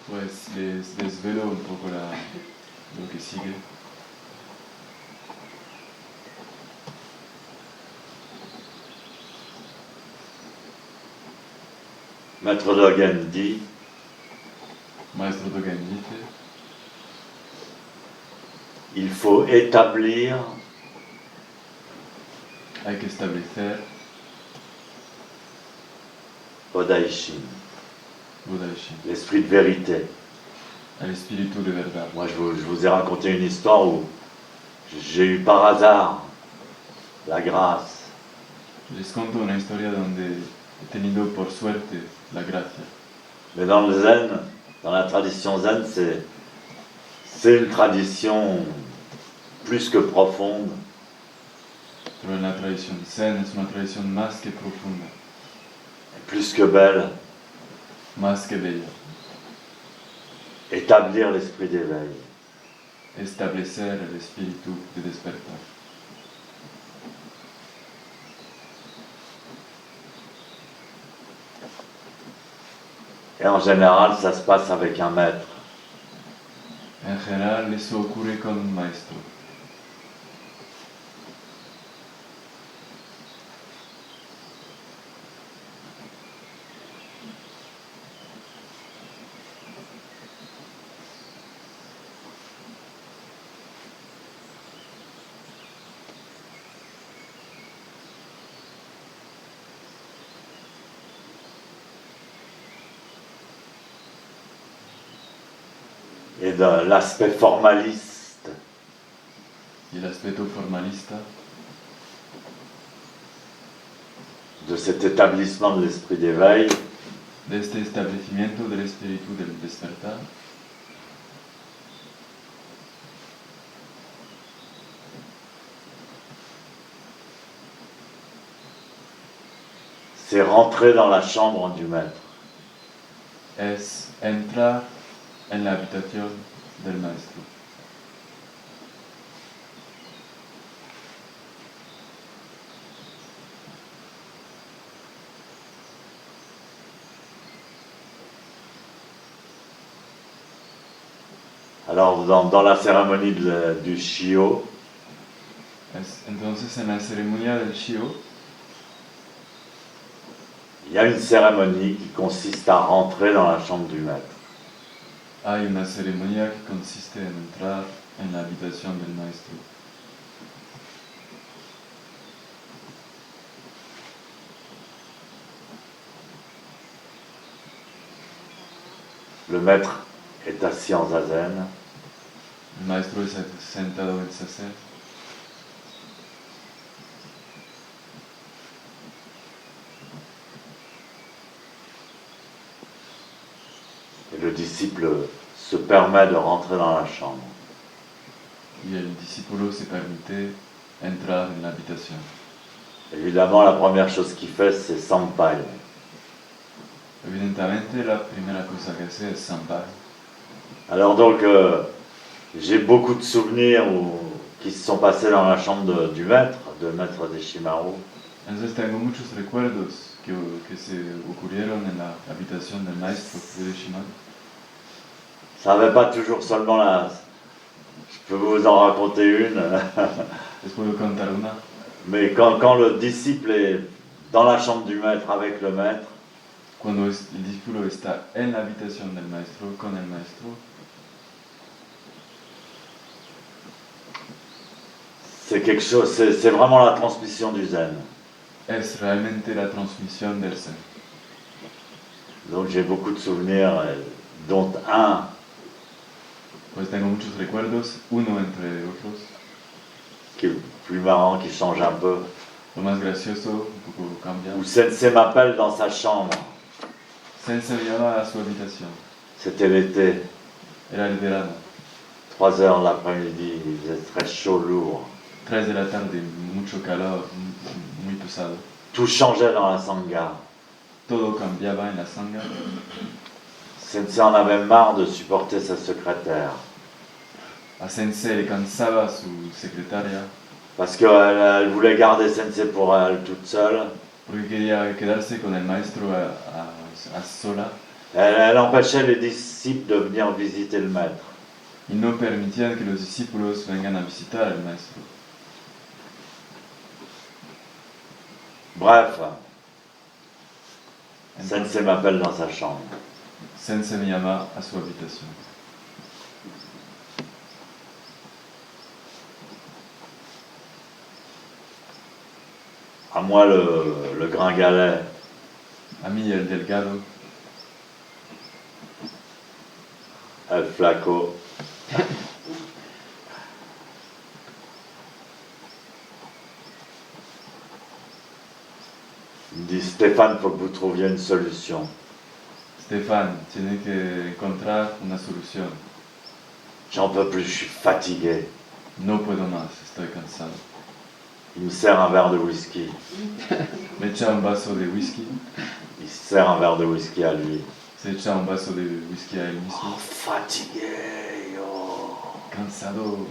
pues les desvelo un poco lo que sigue. Maître Dogen dit, Maestro Dogen dice, il faut établir hay que establecer Odaishin, Budaishin, l'esprit de vérité. el espíritu de verdad. Moi, je vous ai raconté une histoire où j'ai eu par hasard la grâce Les conto una historia donde he tenido por suerte la gracia. Mais dans le zen, dans la tradition zen, c'est une tradition plus que profonde. Pero en la tradición zen es una tradición más que profunda, Plus que belle, más que bella. établir l'esprit d'éveil. Establecer el espíritu de despertar. Et en général, ça se passe avec un maître. En general eso ocurre con un maestro. Et de l'aspect formaliste Y el aspecto formalista de cet établissement de l'esprit d'éveil, de este establecimiento del espíritu del despertar c'est rentrer dans la chambre du maître. es entrar en la habitación del maestro. Alors, dans la cérémonie du Shio, Entonces en la ceremonia del Shio il y a une cérémonie qui consiste à rentrer dans la chambre du maître. hay una ceremonia que consiste en entrar en la habitación del maestro. Le maître est assis en zazen. El maestro está sentado en zazen Et le disciple se permet de rentrer dans la chambre. y el discípulo se permite entrar en la habitación. Évidemment, la première chose qu'il fait, c'est Sampai. Evidentemente la primera cosa que hace es Sampai. Alors donc, j'ai beaucoup de souvenirs qui se sont passés dans la chambre du maître, de maître Deshimaru. Entonces tengo muchos recuerdos que se ocurrieron en la habitación del maestro de Shimaru. Ça n'avait pas toujours seulement la... Je peux vous en raconter une. Les puedo contar una. Mais quand le disciple est dans la chambre du maître avec le maître, Cuando el discípulo está en la habitación del maestro, con el maestro, c'est quelque chose, c'est vraiment la transmission du zen. es realmente la transmisión del Zen. Donc j'ai beaucoup de souvenirs, dont un Pues tengo muchos recuerdos, uno entre otros. qui est plus marrant, qui change un peu, Lo más gracioso, un poco cambia. où Sensei m'appelle dans sa chambre. Sensei me llama a su habitación. C'était l'été, Era el verano, 3 heures de l'après-midi, il faisait très chaud, lourd. 3 de la tarde, mucho calor, muy pesado. Tout changeait dans la sangha. Todo cambiaba en la sangha. Sensei en avait marre de supporter sa secrétaire. A Sensei le cansaba su secretaria Parce qu'elle voulait garder Sensei pour elle toute seule. porque quería quedarse con el maestro a sola. Elle empêchait les disciples de venir visiter le maître. Y no permitían que los discípulos vengan a visitar al maestro. Bref, Entonces, Sensei m'appelle dans sa chambre. Sensei me llama a su habitación. À moi le gringalet, A mí el delgado, el flaco. Il me dit Stéphane, il faut que vous trouviez une solution. Stefan, tiene que encontrar una solución. J'en peux plus, je suis fatigué. No puedo más, estoy cansado. Il me sert un verre de whisky. Me echa un vaso de whisky, Il se sert un verre de whisky à lui. se echa un vaso de whisky a él Oh, mismo. fatigué, yo. Cansado.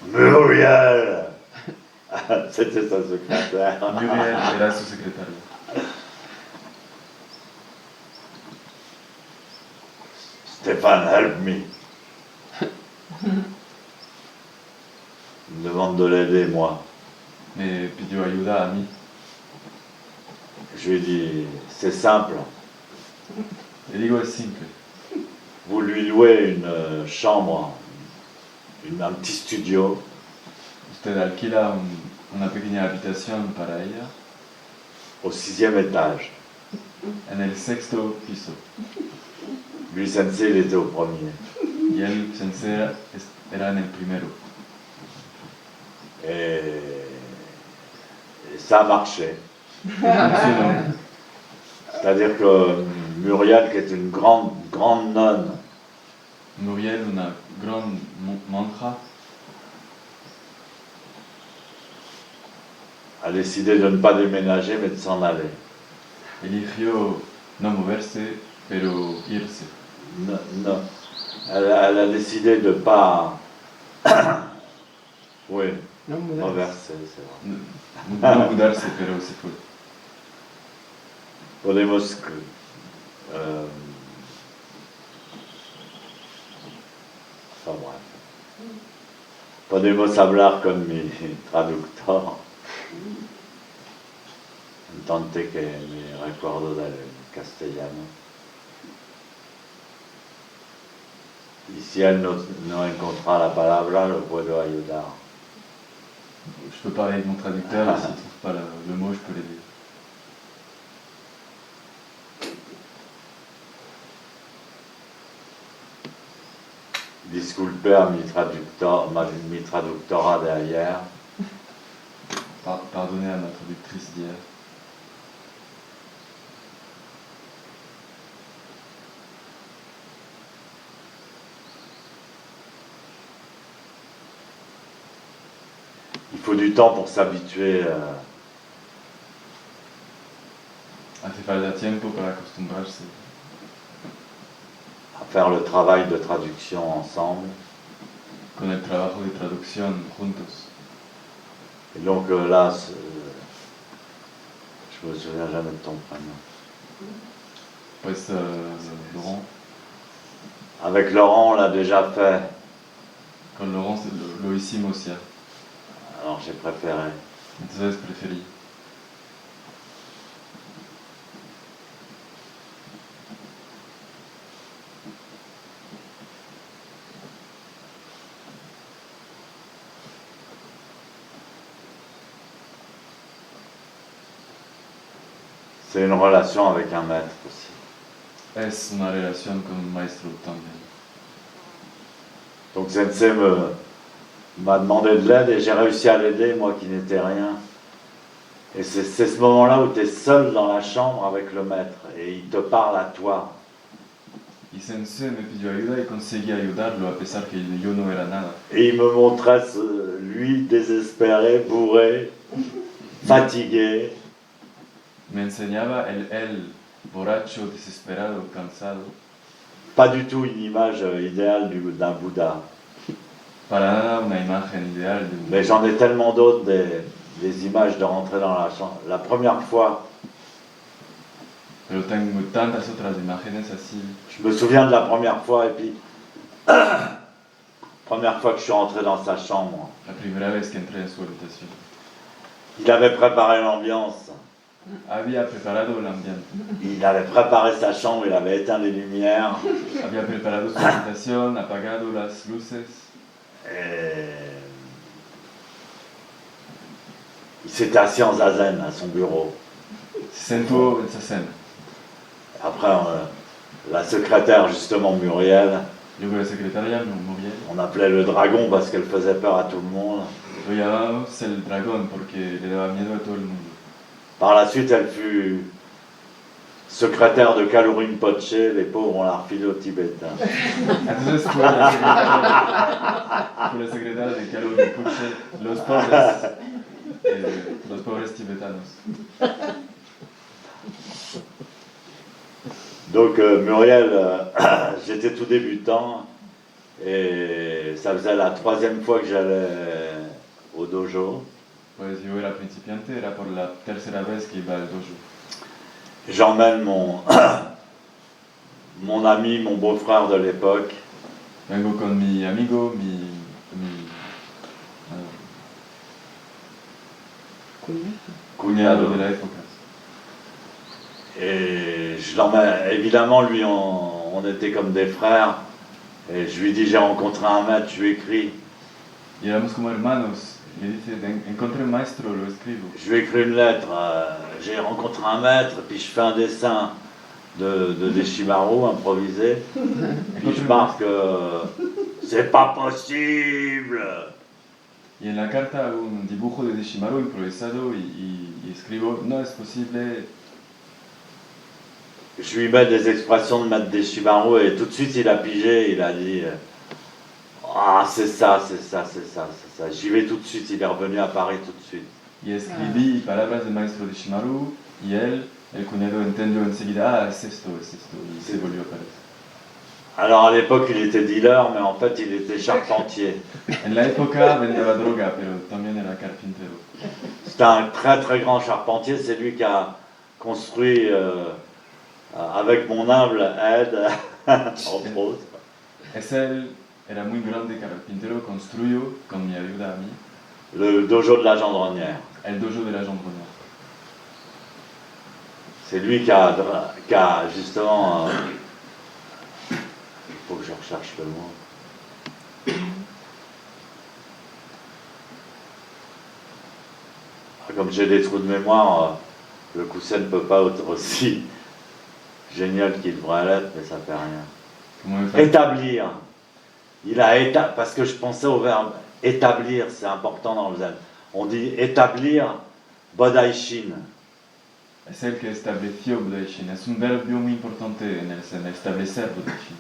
Muriel. C'était sa secrétaire. Muriel era su secretaria. Stéphane, help me. Il me demande de l'aider, moi. Me pidió ayuda a mí. Je lui ai dit, c'est simple. Le digo, es simple. Vous lui louez une chambre, un petit studio. Usted alquila una pequeña habitación para ella Au 6e étage. en el 6º piso. Lui, Sensei, il était au premier. Y él, Sensei, era en el primero. Et ça a marché. Funcionó. C'est-à-dire que Muriel, qui est une grande nonne, Muriel, una gran monja, a décidé de ne pas déménager, mais de s'en aller. eligió no moverse, pero irse. Non. Elle a décidé de ne pas... oui, No mudarse. renverser, c'est vrai. No mudarse, pero se fue. Podemos... enfin bref. Podemos hablar con mi traductor. Tante que me recuerdo del castellano. Y si él no encontra la palabra, lo puedo ayudar. Je peux parler avec mon traducteur, et s'il ne trouve pas le mot, je peux l'aider. Disculpe a mi traductora de ayer. Pardonnez à ma traductrice d'hier. Il faut du temps pour s'habituer Hace falta tiempo para acostumbrarse à faire le travail de traduction ensemble. con el trabajo de traducción juntos. Et donc là, je me souviens jamais de ton prénom. Pues, Laurent, Avec Laurent, on l'a déjà fait. con Laurent lo hicimos ya. Alors j'ai préféré. Entonces preferí. C'est une relation avec un maître aussi. Es una relación con un maestro también. Donc Sensei m'a demandé de l'aide et j'ai réussi à l'aider, moi qui n'étais rien. Et c'est ce moment-là où tu es seul dans la chambre avec le maître et il te parle à toi. Y Sensei me pidió ayuda y conseguí ayudarlo a pesar que yo no era nada. Et il me montrait lui désespéré, bourré, fatigué. Me enseñaba él borracho, desesperado, cansado. Pas du tout une image idéale d'un Bouddha. Para nada una imagen ideal de un... Mais j'en ai tellement d'autres, des images de rentrer dans la chambre. La première fois, Pero tengo tantas otras imágenes así. Je me souviens de la première fois, et puis, première fois que je suis rentré dans sa chambre. La primera vez que entré en su habitación. Il avait préparé l'ambiance. Había preparado el ambiente. Il avait préparé sa chambre, il avait éteint les lumières. Había preparado su habitación, apagado las luces. Et il s'était assis en zazen à son bureau. Se sentó en sa cena. Après, la secrétaire, justement, Muriel, Luego la secretaria, Muriel, on appelait le dragon parce qu'elle faisait peur à tout le monde. lo llamamos el dragón porque le daba miedo a todo el mundo. Par la suite, elle fut secrétaire de Kalourine Poche, les pauvres, on l'a refilé aux Tibétains. Entonces fue la secretaria de Carlos de Puche, los pobres tibetanos. Donc Muriel, j'étais tout débutant et ça faisait la 3e fois que j'allais au dojo. Pues yo era principiante, era por la tercera vez que iba al dojo. J'emmène mon ami, mon beau-frère de l'époque. Vengo con mi amigo, mi cuñado de la época. Et je l'emmène, évidemment, lui, on était comme des frères. Et je lui dis, j'ai rencontré un maître, je lui écris. Y éramos como hermanos. Le dice, encontré un maestro, lo escribo. Je lui écris une lettre. J'ai rencontré un maître, puis je fais un dessin de Deshimaru improvisé. Puis je marque, c'est pas possible. Y en la carta hago un dibujo de Deshimaru improvisado y escribo, no es posible. Je lui mets des expressions de maître Deshimaru et tout de suite il a pigé, il a dit ah c'est ça. J'y vais tout de suite, il est revenu à Paris tout de suite. Y escribí palabras de maestro Deshimaru y él, el cuñado, entendió enseguida, es esto, y se volvió a París. Alors à l'époque il était dealer, mais en fait il était charpentier. En la época vendía droga, pero también era carpintero. C'était un très très grand charpentier, c'est lui qui a construit avec mon humble aide, entre autres. Es él, era muy grande carpintero, construyó con mi ayuda a mí Le dojo de la Gendronnière. el dojo de la Gendronnière. C'est lui qui a justement... il faut que je recherche le mot. Comme j'ai des trous de mémoire, le coussin ne peut pas être aussi génial qu'il devrait l'être, mais ça fait rien. Établir. Parce que je pensais au verbe établir, c'est important dans le zen. On dit établir Bodaishin. Es el que estableció Budaishin. Es un verbo muy importante en el Zen, establecer Budaishin.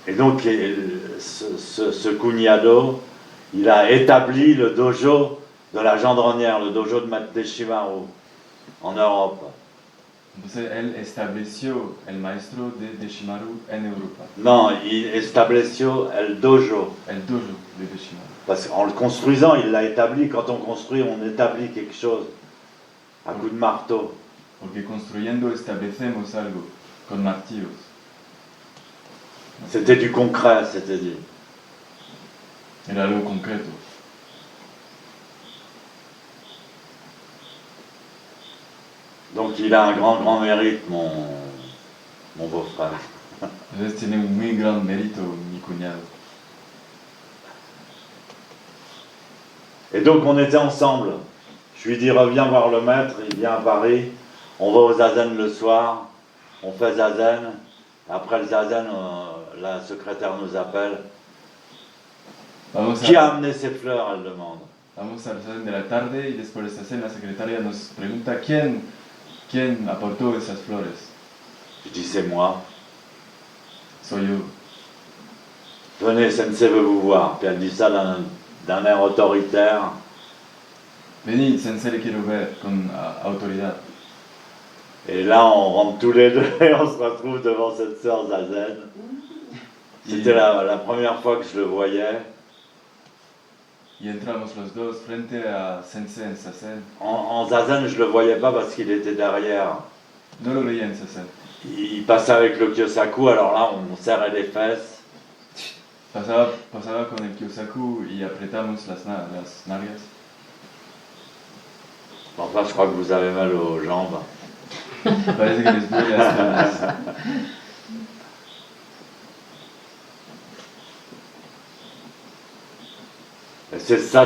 Et donc, ce cuñado, il a établi le dojo de la Gendronnière, le dojo de Maître Deshimaru, en Europe. Entonces él estableció el maestro de Deshimaru en Europa. Non, il estableció el dojo. El dojo de Deshimaru. Parce qu'en le construisant, il l'a établi. Quand on construit, on établit quelque chose à coup de marteau. Porque construyendo establecemos algo con martillos. C'était du concret, c'était dit. Era algo concreto. Donc il a un grand mérite, mon beau-frère. Entonces tiene un muy gran mérito mi cuñado. Et donc on était ensemble. Je lui dis reviens voir le maître, il vient à Paris. On va au zazen le soir, on fait zazen. Après le zazen, la secrétaire nous appelle. Qui a amené ces fleurs, elle demande. Vamos al zazen de la tarde y después de esta cena la secretaria nos pregunta quién aportó esas flores. Je dis c'est moi. Soy yo. Venez, Sensei veut vous voir. Puis elle dit ça d'un air autoritaire. Venid, Sensei, le quiero ver, con autoridad. Et là, on rentre tous les deux et on se retrouve devant cette sœur Zazen. C'était la première fois que je le voyais. Y entramos los dos frente a Sensei en Sazen. En zazen, je le voyais pas parce qu'il était derrière. No lo veía en Sazen. Il passait avec le Kyosaku, alors là, on serrait les fesses. Pasaba con el Kyosaku y apretamos las nalgas. Enfin, je crois que vous avez mal aux jambes. Parece que les duele las piernas.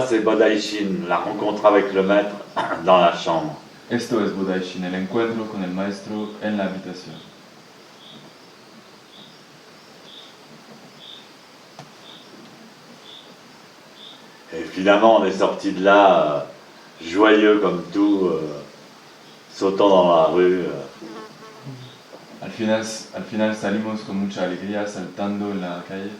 C'est Bodaishin, la rencontre avec le maître dans la chambre. Esto es Bodaishin, el encuentro con el maestro en la habitación. Et finalement, on est sorti de là joyeux comme tout, sautant dans la rue. Al final salimos con mucha alegría saltando en la calle.